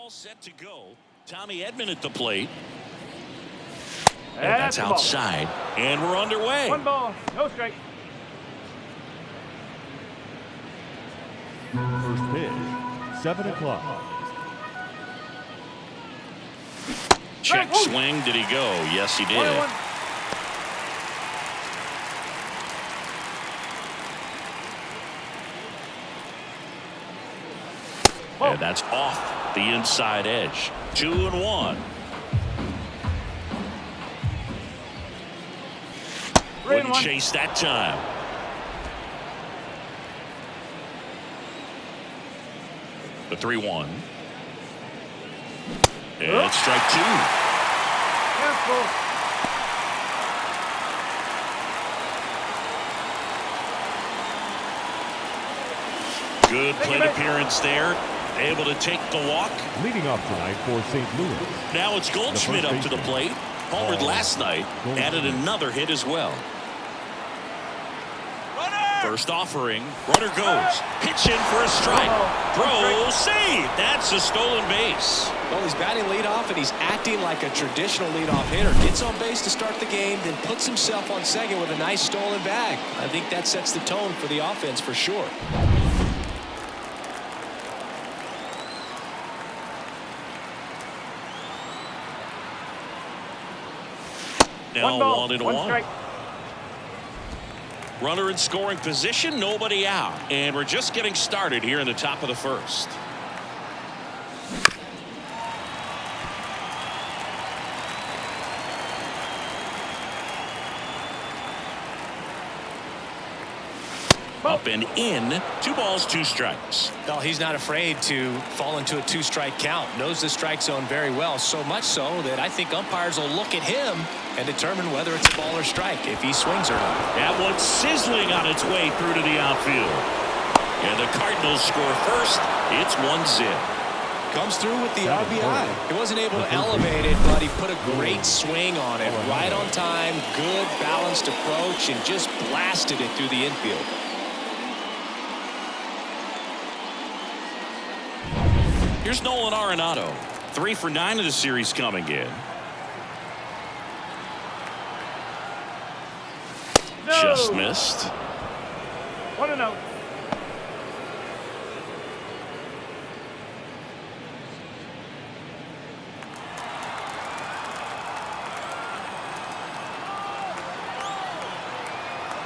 All set to go. Tommy Edman at the plate. And that's outside. And we're underway. 1 ball, no strike. First pitch, 7 o'clock. Check swing. Did he go? Yes, he did. 1-1. And that's off the inside edge. 2-1. Wouldn't chase that time. The 3-1. And strike 2. Careful. Good plate appearance there. Able to take the walk. Leading off tonight for St. Louis. Now it's Goldschmidt up to the plate. Homered last night. Added another hit as well. First offering. Runner goes. Pitch in for a strike. Throw. Save. That's a stolen base. Well, he's batting leadoff, and he's acting like a traditional leadoff hitter. Gets on base to start the game, then puts himself on second with a nice stolen bag. I think that sets the tone for the offense for sure. Now 1 ball, 1-1. strike. Runner in scoring position, nobody out. And we're just getting started here in the top of the first. Up and in. 2 balls, 2 strikes. Well, he's not afraid to fall into a 2-strike count. Knows the strike zone very well, so much so that I think umpires will look at him and determine whether it's a ball or strike if he swings or not. That one's sizzling on its way through to the outfield. And the Cardinals score first. It's 1-0. Comes through with the RBI. He wasn't able to elevate it, but he put a great swing on it. Right on time, good balanced approach, and just blasted it through the infield. Here's Nolan Arenado. 3 for 9 of the series coming in. No. Just missed. 1-0.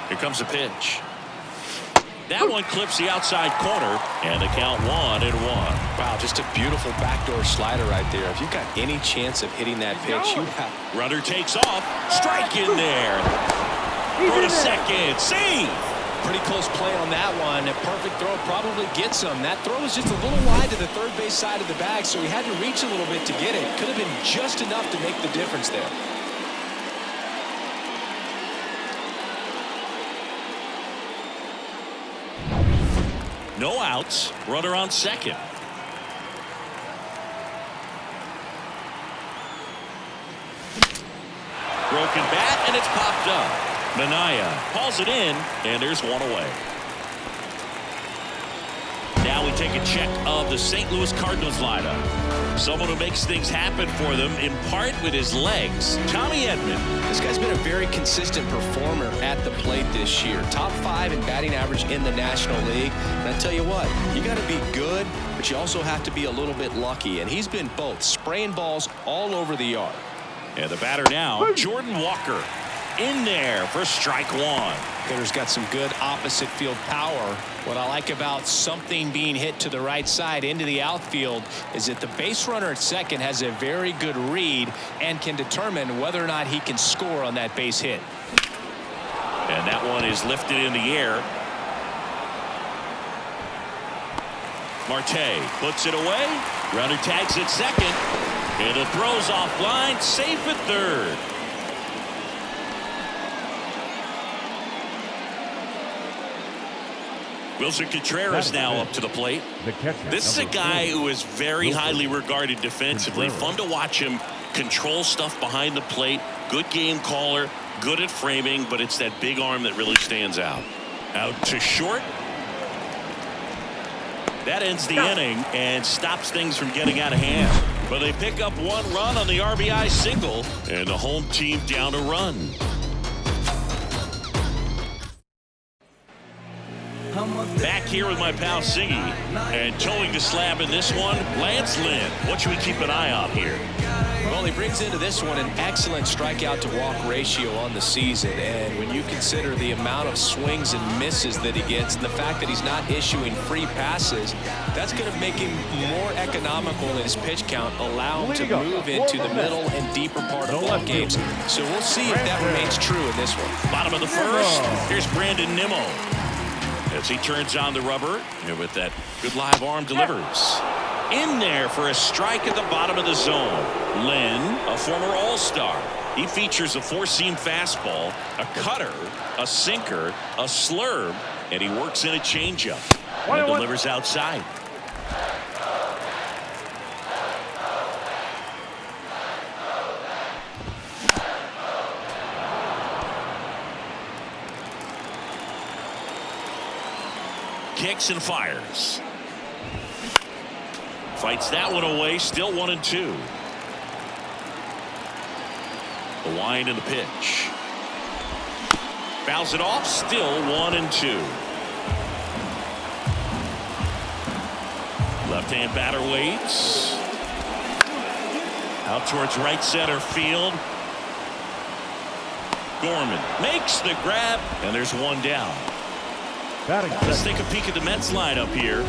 Here comes a pitch. That one clips the outside corner, and the count 1-1. Wow, just a beautiful backdoor slider right there. If you've got any chance of hitting that pitch, you have. Runner takes off. Strike in there. For a second. Save. Pretty close play on that one. A perfect throw probably gets him. That throw was just a little wide to the third base side of the bag, so he had to reach a little bit to get it. Could have been just enough to make the difference there. No outs. Runner on second. Broken bat, and it's popped up. Minaya hauls it in, and there's one away. Now we take a check of the St. Louis Cardinals lineup. Someone who makes things happen for them, in part with his legs, Tommy Edman. This guy's been a very consistent performer at the plate this year. Top 5 in batting average in the National League. And I tell you what, you got to be good, but you also have to be a little bit lucky. And he's been both, spraying balls all over the yard. And the batter now, Jordan Walker. In there for strike 1. Hitter's got some good opposite field power. What I like about something being hit to the right side into the outfield is that the base runner at second has a very good read and can determine whether or not he can score on that base hit. And that one is lifted in the air. Marte puts it away. Runner tags at second. And it throws offline. Safe at third. Wilson Contreras now up to the plate. This is a guy who is very highly regarded defensively. Fun to watch him control stuff behind the plate. Good game caller, good at framing, but it's that big arm that really stands out. Out to short. That ends the inning and stops things from getting out of hand. But they pick up 1 run on the RBI single, and the home team down a run. Back here with my pal Siggy, and towing the slab in this one, Lance Lynn. What should we keep an eye on here? Well, he brings into this one an excellent strikeout to walk ratio on the season, and when you consider the amount of swings and misses that he gets and the fact that he's not issuing free passes, that's going to make him more economical in his pitch count, allow him to move into the middle and deeper part of ball games. So we'll see if that remains true in this one. Bottom of the first, here's Brandon Nimmo as he turns on the rubber, and with that good live arm delivers. In there for a strike at the bottom of the zone. Lynn, a former All-Star. He features a 4-seam fastball, a cutter, a sinker, a slurve, and he works in a changeup and delivers outside. Kicks and fires. Fights that one away. Still 1-2. The wind and the pitch. Fouls it off. Still 1-2. Left-hand batter waits. Out towards right center field. Gorman makes the grab, and there's one down. Let's take a peek at the Mets lineup here.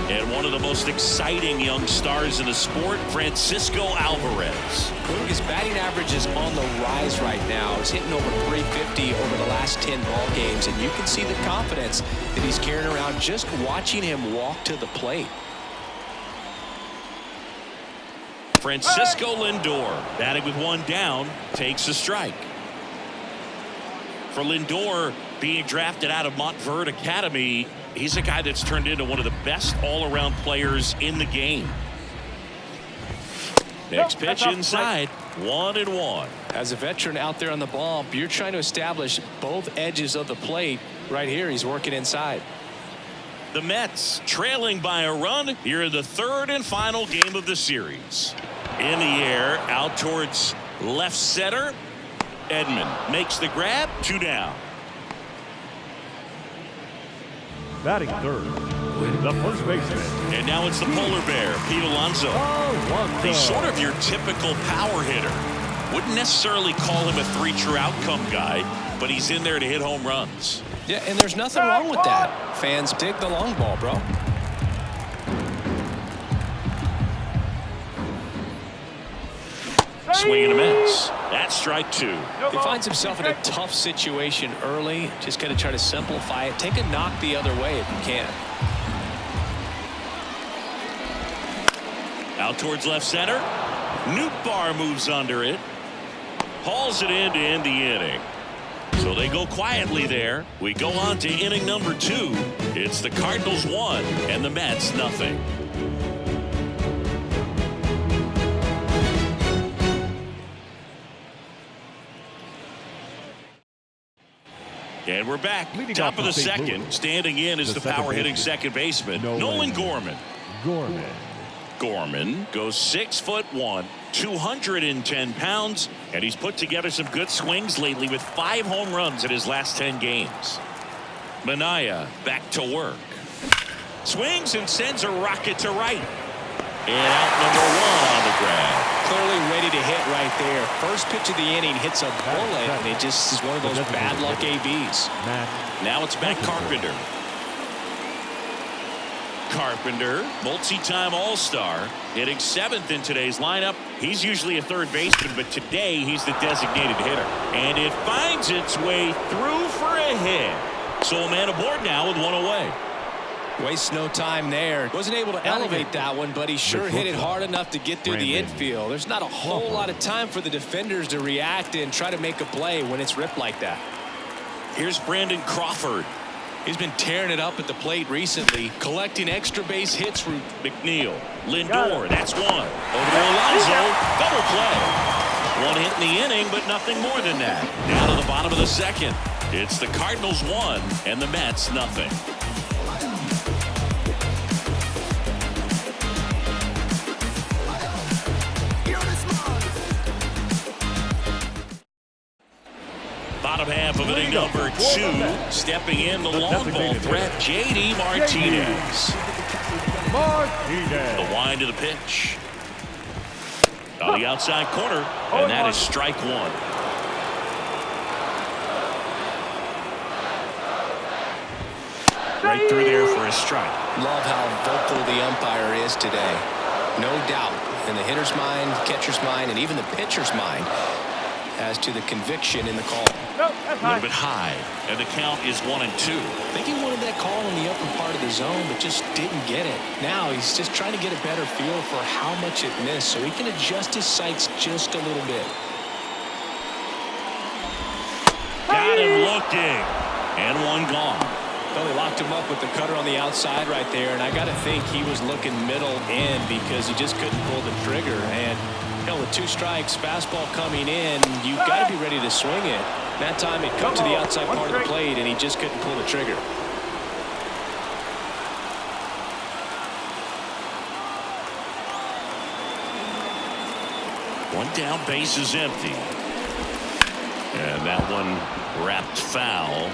And one of the most exciting young stars in the sport, Francisco Alvarez. His batting average is on the rise right now. He's hitting over 350 over the last 10 ball games, and you can see the confidence that he's carrying around just watching him walk to the plate. Francisco Lindor, batting with one down, takes a strike. For Lindor, being drafted out of Montverde Academy, he's a guy that's turned into one of the best all-around players in the game. Next pitch inside, 1-1. As a veteran out there on the ball, you're trying to establish both edges of the plate. Right here, he's working inside. The Mets trailing by a run here in the third and final game of the series. In the air, out towards left center. Edman makes the grab, 2 down. Batting third, the first baseman. And now it's the polar bear, Pete Alonso. He's sort of your typical power hitter. Wouldn't necessarily call him a 3-true outcome guy, but he's in there to hit home runs. Yeah, and there's nothing wrong with that. Fans dig the long ball, bro. Swing and a miss. That's strike 2. He finds himself in a tough situation early. Just got to try to simplify it. Take a knock the other way if you can. Out towards left center. Nootbaar moves under it. Hauls it in to end the inning. So they go quietly there. We go on to inning number 2. It's the Cardinals 1 and the Mets nothing. And we're back. Top of the second. Standing in is the power-hitting second baseman, Nolan Gorman. Gorman goes 6'1", 210 pounds, and he's put together some good swings lately with 5 home runs in his last 10 games. Minaya back to work. Swings and sends a rocket to right. And out number 1 on the grab. Clearly ready to hit right there. First pitch of the inning hits a bullet, and it just is one of those bad luck ABs. Now it's Matt Carpenter. Carpenter, multi-time All-Star, hitting 7th in today's lineup. He's usually a third baseman, but today he's the designated hitter. And it finds its way through for a hit. So a man aboard now with 1 away. Wastes no time there. Wasn't able to elevate that one, but he sure hit it hard enough to get through the infield. There's not a whole lot of time for the defenders to react and try to make a play when it's ripped like that. Here's Brandon Crawford. He's been tearing it up at the plate recently, collecting extra base hits from McNeil. Lindor, that's 1. Over to Alonso, double play. 1 hit in the inning, but nothing more than that. Down to the bottom of the second. It's the Cardinals 1 and the Mets nothing. bottom half of inning number 2. Stepping in the long ball threat, J.D. Martinez. The wind of the pitch. On the outside corner, and that is strike 1. Right through there for a strike. Love how vocal the umpire is today. No doubt in the hitter's mind, catcher's mind, and even the pitcher's mind as to the conviction in the call. No, A that's little bit high, and the count is 1-2. I think he wanted that call in the upper part of the zone, but just didn't get it. Now he's just trying to get a better feel for how much it missed so he can adjust his sights just a little bit. Got him looking, and one gone. Well, they locked him up with the cutter on the outside right there, and I got to think he was looking middle in because he just couldn't pull the trigger. And with 2 strikes, fastball coming in, you've got to be ready to swing it. That time it cut to the outside part of the plate, and he just couldn't pull the trigger. One down, base is empty. And that one wrapped foul.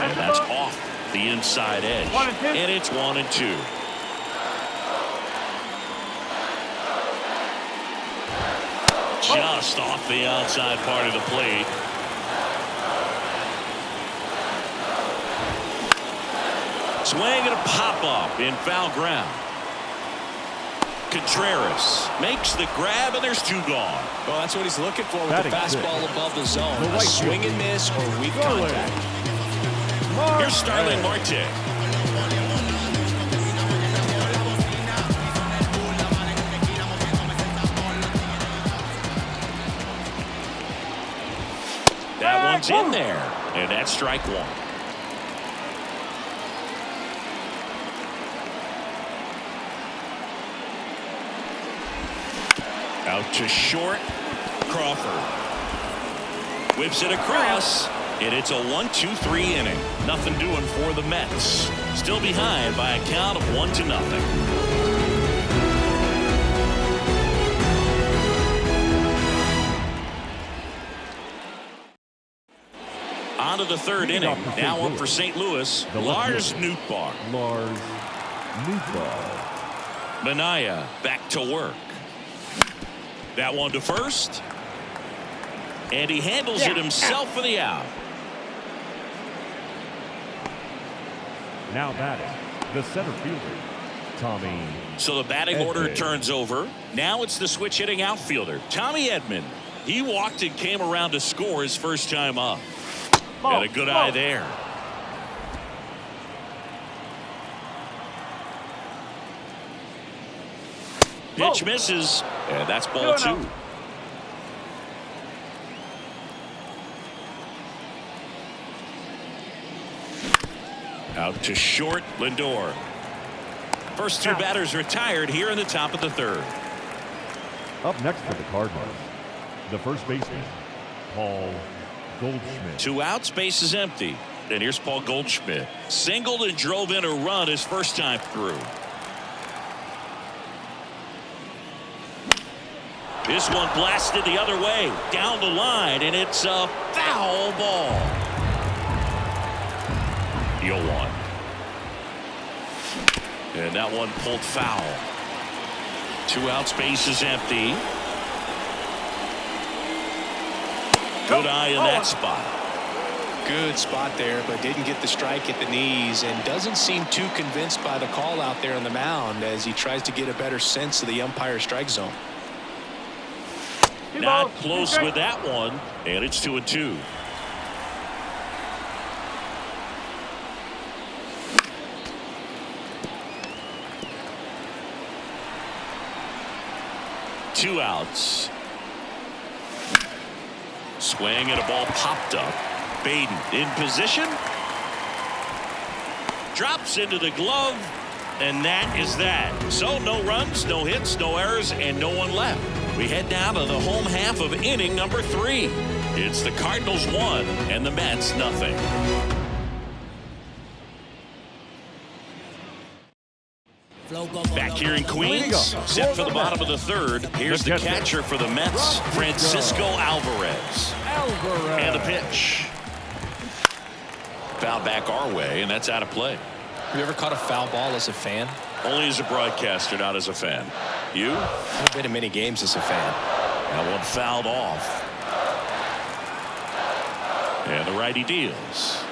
And that's off the inside edge. And it's 1-2. Just off the outside part of the plate. Swing and a pop-up in foul ground. Contreras makes the grab, and there's 2 gone. Well, that's what he's looking for with the fastball above the zone. A swing and miss or weak contact. Here's Starling Marte. That one's in there, and that's strike 1. Out to short, Crawford. Whips it across, and it's a 1-2-3 inning. Nothing doing for the Mets. Still behind by a count of 1-0. On to the 3rd inning. Now up for St. Louis, Lars Nootbaar. Minaya back to work. That one to first. And he handles it himself for the out. Now batting, the center fielder, Tommy. So the batting order turns over. Now it's the switch hitting outfielder, Tommy Edman. He walked and came around to score his first time up. Got a good eye there. Pitch misses, and that's ball 2. Out to short, Lindor. First 2 batters retired here in the top of the 3rd. Up next for the Cardinals, the first baseman, Paul Goldschmidt. 2 outs, base is empty. And here's Paul Goldschmidt. Singled and drove in a run his first time through. This one blasted the other way, down the line, and it's a foul ball. Deal 1. And that one pulled foul. 2 outs, base is empty. Good eye in that spot. Good spot there, but didn't get the strike at the knees and doesn't seem too convinced by the call out there on the mound as he tries to get a better sense of the umpire strike zone. Not close with that one, and it's 2-2. Two outs. Swing and a ball popped up. Baden in position. Drops into the glove, and that is that. So no runs, no hits, no errors, and no one left. We head down to the home half of inning number 3. It's the Cardinals 1 and the Mets nothing. Back here in Queens, set for the bottom of the third. Here's the catcher for the Mets, Francisco Alvarez. And the pitch. Foul back our way, and that's out of play. Have you ever caught a foul ball as a fan? Only as a broadcaster, not as a fan. You? I've been to many games as a fan. That one fouled off. And the righty deals.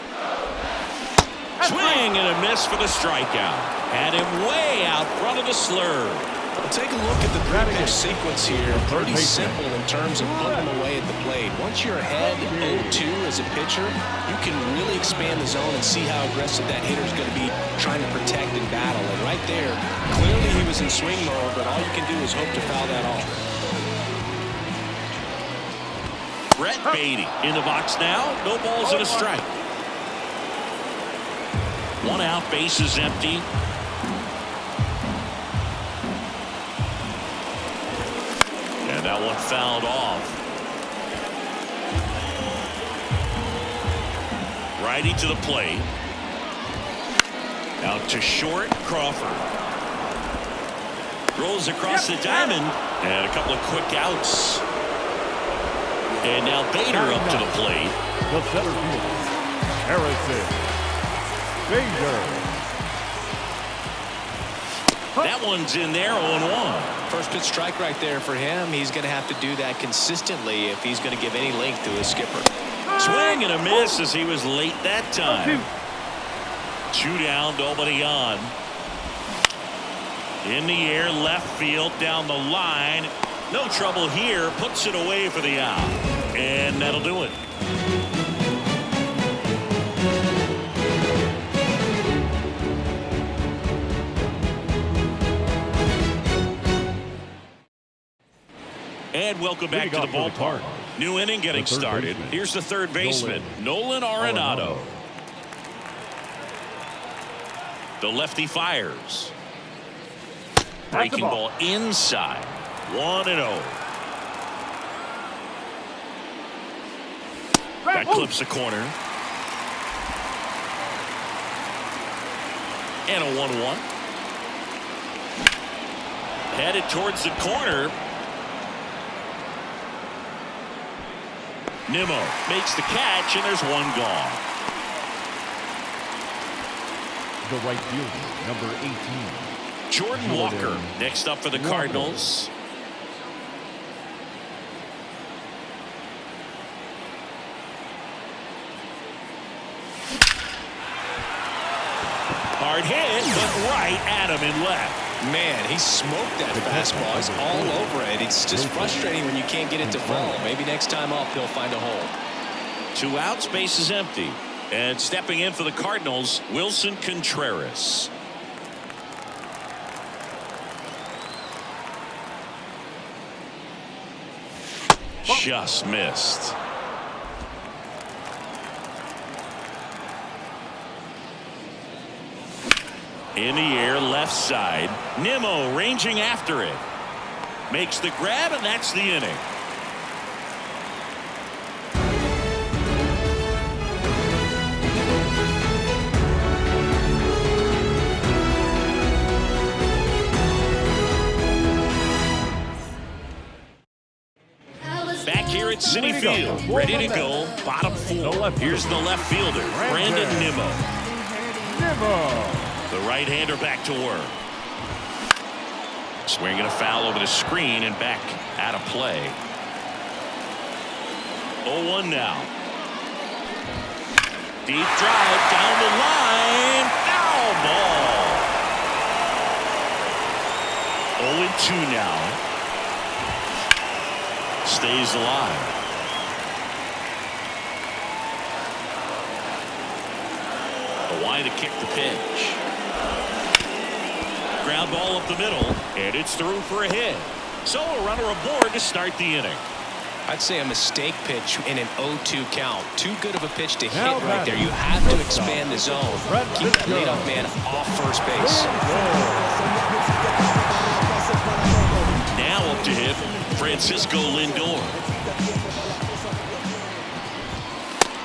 Swing and a miss for the strikeout. Had him way out front of the slurve. Well, take a look at the three-pitch sequence here. Pretty simple in terms of putting them away at the plate. Once you're ahead 0-2 as a pitcher, you can really expand the zone and see how aggressive that hitter's going to be trying to protect and battle. And right there, clearly he was in swing mode, but all you can do is hope to foul that off. Brett Beatty in the box now. No balls and a strike. One out, bases empty. And that one fouled off. Righty to the plate. Out to short, Crawford. Rolls across the diamond. And a couple of quick outs. And now Bader up to the plate. The center fielder, Harrison Bader. That one's in there, 0-1. First pitch strike right there for him. He's going to have to do that consistently if he's going to give any length to his skipper. Swing and a miss as he was late that time. 2 down, nobody on. In the air, left field, down the line. No trouble here. Puts it away for the out. And that'll do it. And welcome back to the ballpark. New inning getting started. Here's the third baseman, Nolan Arenado. The lefty fires. Breaking ball inside. 1-0. That clips the corner. And a 1-1. Headed towards the corner. Nimmo makes the catch, and there's one gone. The right fielder, number 18. Jordan Walker next up for the Cardinals. Hard hit, but right at him and left. Man, he smoked that fastball. He's all over it. It's just frustrating when you can't get it to fall. Maybe next time up he'll find a hole. 2 outs, base is empty. And stepping in for the Cardinals, Wilson Contreras. Just missed. In the air, left side. Nimmo ranging after it. Makes the grab, and that's the inning. Back here at Citi Field, ready to go, bottom 4. Here's the left fielder, Brandon Nimmo. The right-hander back to work. Swinging a foul over the screen and back out of play. 0-1 now. Deep drive down the line. Foul ball. 0-2 now. Stays alive. The wide to kick the pitch. Ground ball up the middle, and it's through for a hit. So a runner aboard to start the inning. I'd say a mistake pitch in an 0-2 count. Too good of a pitch to hit right there. You have to expand the zone. Keep that leadoff man off first base. Now up to hit Francisco Lindor.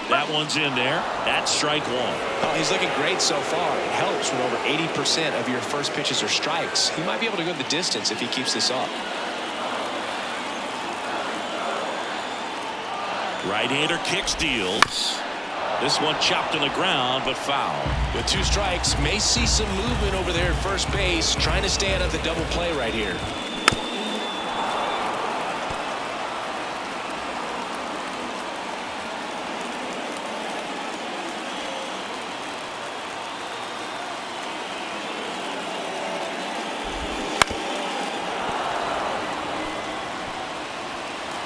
That one's in there. That's strike one. Oh, he's looking great so far. It helps when over 80% of your first pitches are strikes. He might be able to go the distance if he keeps this up. Right-hander kicks, deals. This one chopped to the ground, but foul. With 2 strikes, may see some movement over there at first base, trying to stand up the double play right here.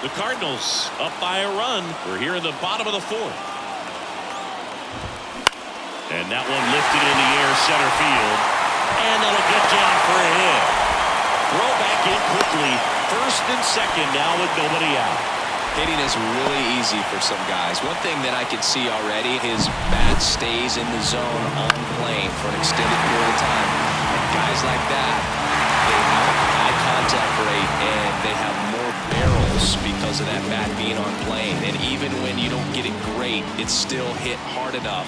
The Cardinals up by a run. We're here in the bottom of the 4th. And that one lifted in the air, center field. And that'll get down for a hit. Throw back in quickly. First and second now with nobody out. Hitting is really easy for some guys. One thing that I can see already, his bat stays in the zone on plane for an extended period of time. And guys like that, they have a high contact rate and they have more barrels because of that bat being on plane. And even when you don't get it great, it's still hit hard enough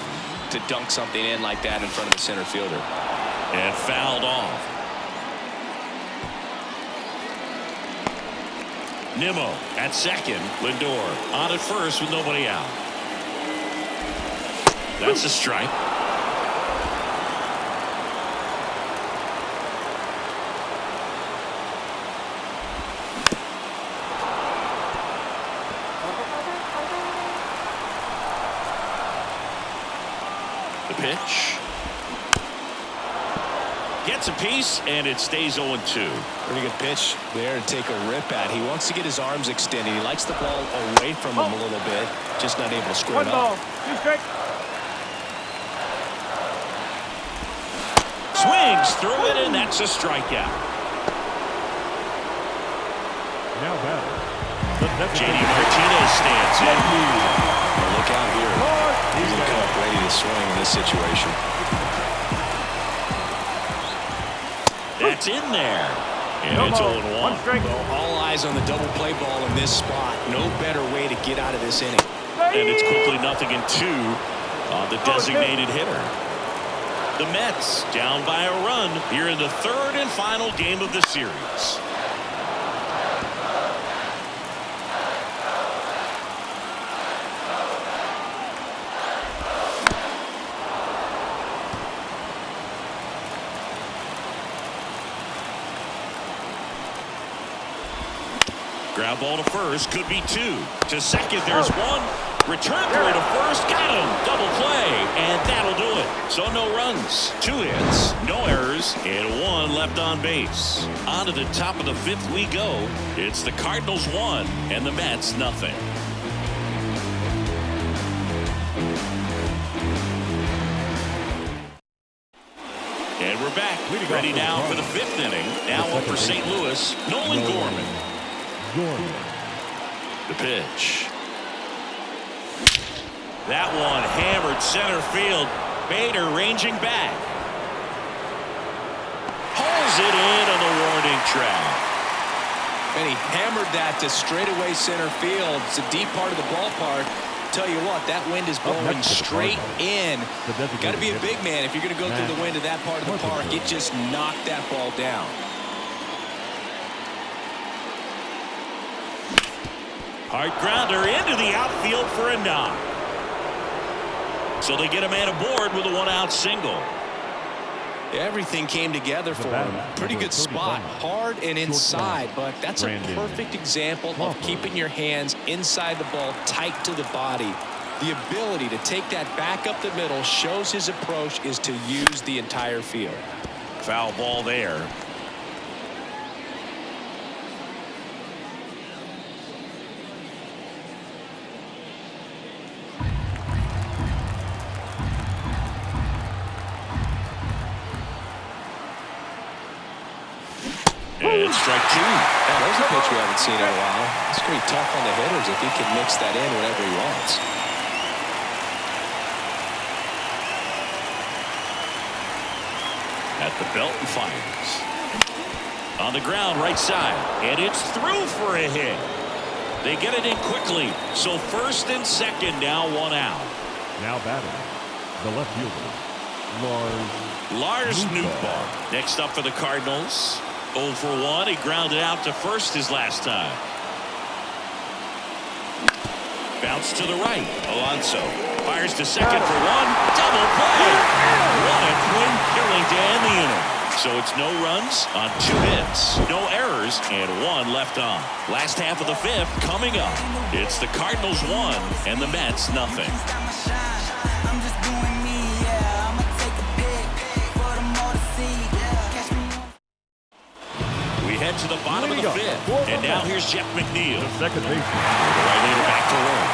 to dunk something in like that in front of the center fielder. And fouled off. Nimmo at second. Lindor on at first with nobody out. That's a strike. The pitch. Gets a piece, and it stays 0-2. Pretty good pitch there to take a rip at. He wants to get his arms extended. He likes the ball away from him a little bit, just not able to square it up. 1 ball, 2 strikes. Swings through it, and that's a strikeout. Now batting. JD Martinez stands in. Well, look out here. He's going to come up ready to swing in this situation. That's in there. And it's 0-1. 1 strike. Well, all eyes on the double play ball in this spot. No better way to get out of this inning. And it's quickly 0-2 on the designated hitter. The Mets down by a run here in the 3rd and final game of the series. Ground ball to first, could be 2. To second, there's 1. Return throw to first, got him. Double play, and that'll do it. So no runs, 2 hits, no errors, and 1 left on base. On to the top of the 5th we go. It's the Cardinals 1 and the Mets nothing. And we're back, ready now for the 5th inning. Now up for St. Louis, Nolan Gorman. The pitch. That one hammered center field. Bader ranging back. Pulls it in on the warning track. And he hammered that to straightaway center field. It's a deep part of the ballpark. Tell you what, that wind is blowing straight in. Got to be a big man if you're going to go through the wind of that part of the park. It just knocked that ball down. Hard grounder into the outfield for a knock. So they get a man aboard with a 1-out single. Everything came together for him. Pretty good spot. Hard and inside, but that's a perfect example of keeping your hands inside the ball, tight to the body. The ability to take that back up the middle shows his approach is to use the entire field. Foul ball there. And strike 2. Yeah, there's a pitch we haven't seen in a while. It's going to be tough on the hitters if he can mix that in whenever he wants. At the belt and fires. On the ground, right side. And it's through for a hit. They get it in quickly. So first and second now, one out. Now batting, the left fielder, Lars Nootbaar. Next up for the Cardinals. 0 for 1. He grounded out to first his last time. Bounce to the right. Alonso fires to second for one. Double play. What a twin killing to end the inning. So it's no runs on 2 hits, no errors, and 1 left on. Last half of the 5th coming up. It's the Cardinals 1 and the Mets nothing. We head to the bottom of the 5th, and now here's Jeff McNeil. the second baseman. The right-hander back to work.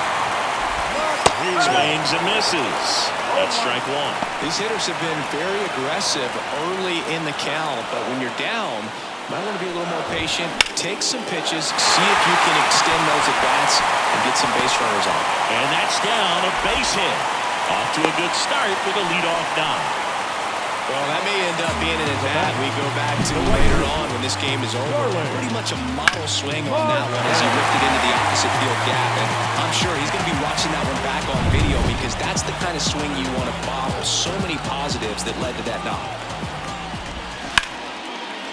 Swings and misses. That's strike 1. These hitters have been very aggressive early in the count, but when you're down, you might want to be a little more patient. Take some pitches, see if you can extend those at-bats and get some base runners on. And that's down, a base hit. Off to a good start with a leadoff knock. Well, that may end up being an at-bat we go back to later on when this game is over. Pretty much a model swing on that one as he ripped it into the opposite field gap. And I'm sure he's going to be watching that one back on video because that's the kind of swing you want to bottle. So many positives that led to that knock.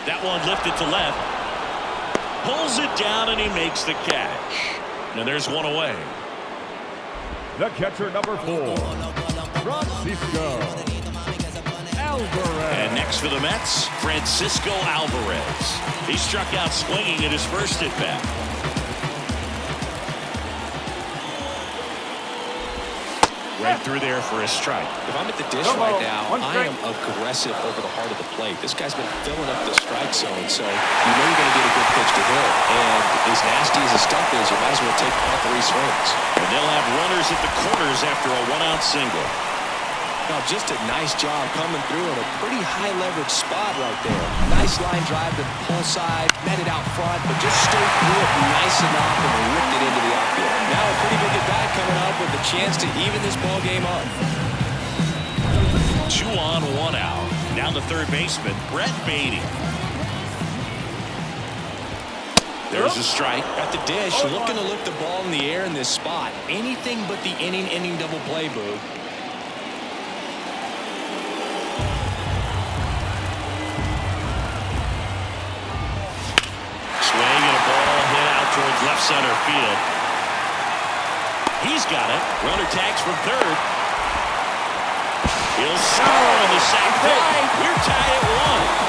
That one lifted to left. Pulls it down and he makes the catch. And there's one away. The catcher, number 4, Francisco Alvarez. And next for the Mets, Francisco Alvarez. He struck out swinging at his first at-bat. Right through there for a strike. If I'm at the dish right now, I am aggressive over the heart of the plate. This guy's been filling up the strike zone, so you know you're going to get a good pitch to hit. And as nasty as the stuff is, you might as well take all 3 swings. And they'll have runners at the corners after a 1-out single. Now, just a nice job coming through in a pretty high leverage spot right there. Nice line drive to the pull side, met it out front, but just stayed through it nice enough and ripped it into the outfield. Now a pretty big at bat coming up with a chance to even this ball game up. 2 on, 1 out. Now the third baseman, Brett Beatty. There's a strike. At the dish, looking to lift the ball in the air in this spot. Anything but the inning double play, Boo. Swing and a ball hit out towards left center field. He's got it. Runner tags from third. He'll score on the sac fly. We're tied at 1.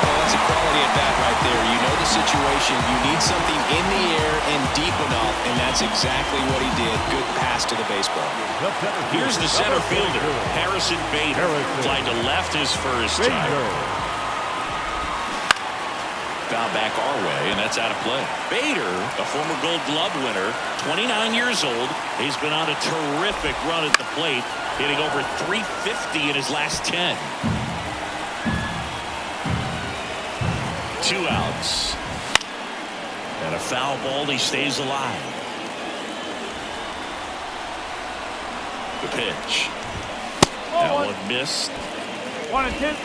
Well, that's a quality at bat right there. You know the situation. You need something in the air and deep enough, and that's exactly what he did. Good pass to the baseball. Here's the center fielder, Harrison Bader. Flying to left his first time. Foul back our way, and that's out of play. Bader, a former Gold Glove winner, 29 years old. He's been on a terrific run at the plate, hitting over .350 in his last 10. 2 outs. And a foul ball, he stays alive. The pitch. That one missed. 1-2.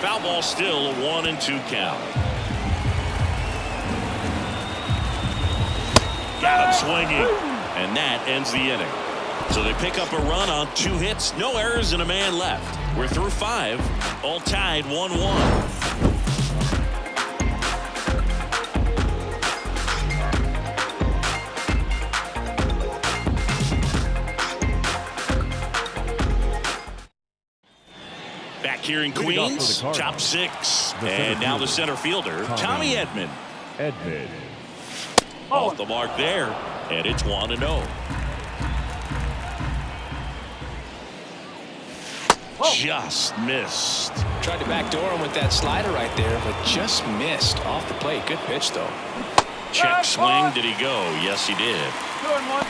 Foul ball still, a 1-2 count. Got him swinging, and that ends the inning. So they pick up a run on 2 hits, no errors, and a man left. We're through 5, all tied 1-1. Here in Queens, top 6, and now the center fielder, Tommy Edman. Off the mark there, and it's 1-0. Just missed. Tried to backdoor him with that slider right there, but just missed off the plate. Good pitch, though. Check swing. Did he go? Yes, he did. 2-1.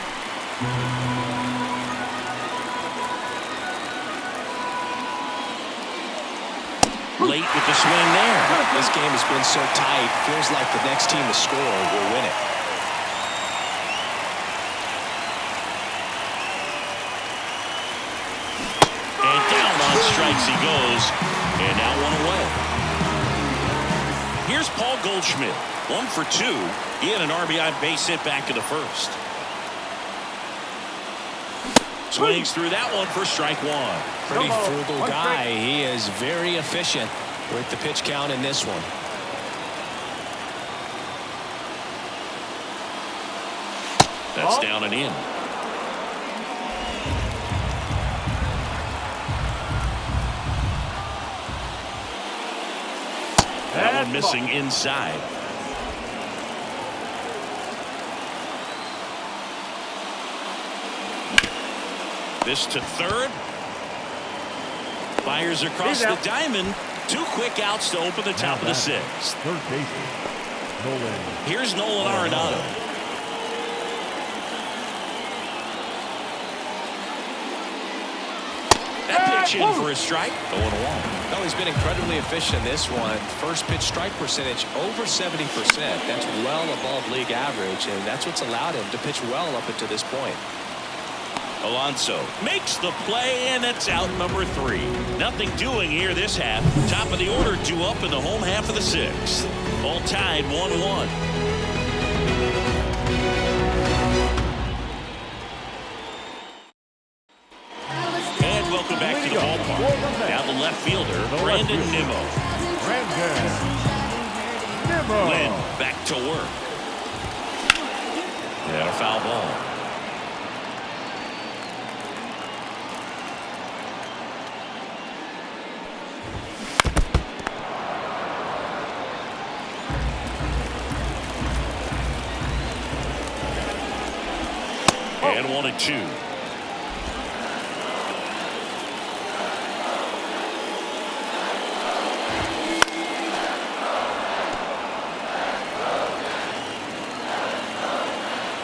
Late with the swing there. This game has been so tight. Feels like the next team to score will win it. And down on strikes he goes. And now 1 away. Here's Paul Goldschmidt. 1 for 2. He had an RBI base hit back in the first. Swings through that one for strike one. Pretty frugal guy. He is very efficient with the pitch count in this one. That's down and in. That one missing inside. This to third. Fires across the diamond. 2 quick outs to open the top of the 6th. Third baseman, Nolan. Here's Nolan Arenado. That pitch in for a strike. 0-1. No, he's been incredibly efficient in this one. First pitch strike percentage over 70%. That's well above league average, and that's what's allowed him to pitch well up until this point. Alonso makes the play, and it's out number 3. Nothing doing here this half. Top of the order, 2 up in the home half of the 6th. All tied 1-1. And welcome back to the ballpark. Now the left fielder, Brandon Nimmo. Lynn back to work. And a foul ball. And 1-2.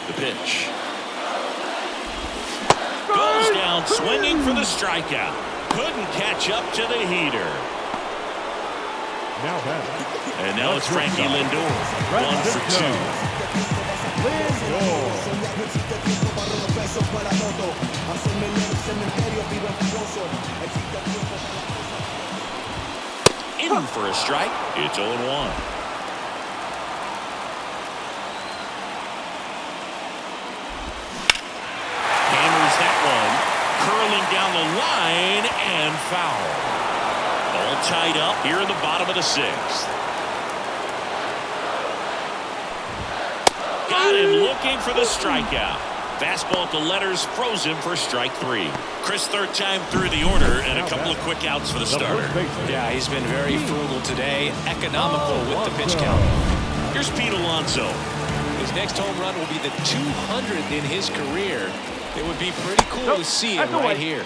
The pitch. Goes down swinging for the strikeout. Couldn't catch up to the heater. And now it's Frankie Lindor. 1 for 2. Lindor. In for a strike. It's 0-1. Hammers that one. Curling down the line and foul. All tied up here in the bottom of the 6th. Got him looking for the strikeout. Fastball at the letters, froze him for strike 3. Chris, third time through the order, and a couple of quick outs for the starter. Yeah, he's been very frugal today, economical with the pitch count. Here's Pete Alonso. His next home run will be the 200th in his career. It would be pretty cool to see it right here.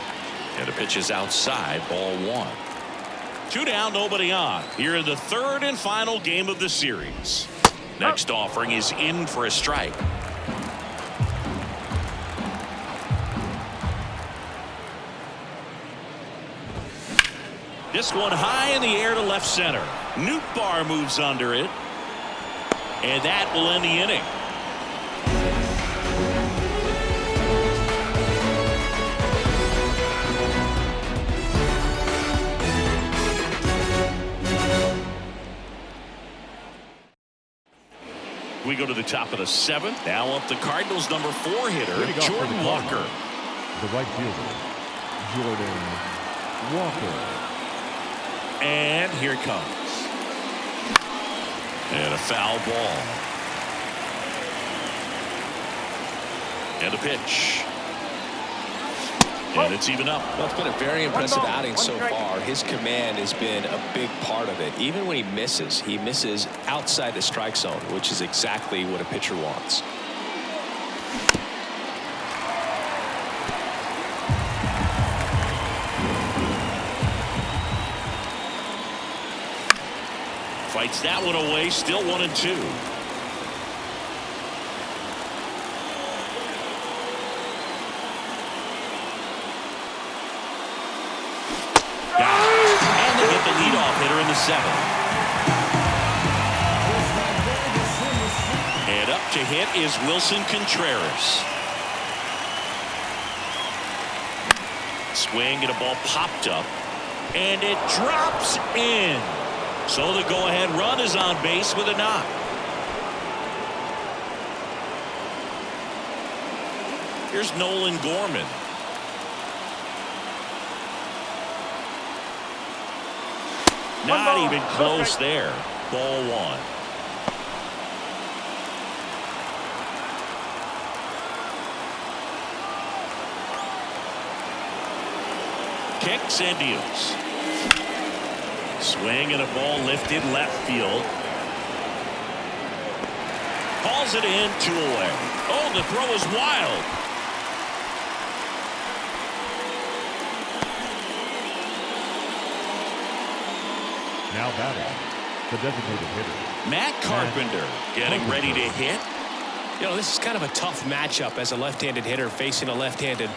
And the pitch is outside, ball 1. 2 down, nobody on. Here in the third and final game of the series. Next offering is in for a strike. This one high in the air to left center. Nootbaar moves under it. And that will end the inning. We go to the top of the 7th. Now up the Cardinals' number 4 hitter, Jordan Walker. The right fielder, Jordan Walker. And here it comes. And a foul ball. And a pitch. And it's even up. Well, it's been a very impressive outing so far. His command has been a big part of it. Even when he misses outside the strike zone, which is exactly what a pitcher wants. Fights that one away, still 1-2. And they get the leadoff hitter in the 7th. And up to hit is Wilson Contreras. Swing and a ball popped up. And it drops in. So the go-ahead run is on base with a knock. Here's Nolan Gorman. Not even close there. Ball one. Kicks and deals. Swing and a ball lifted left field. Calls it in, 2 away. Oh, the throw is wild. Now batting, the designated hitter, Matt Carpenter getting ready to hit. You know, this is kind of a tough matchup as a left-handed hitter facing a left-handed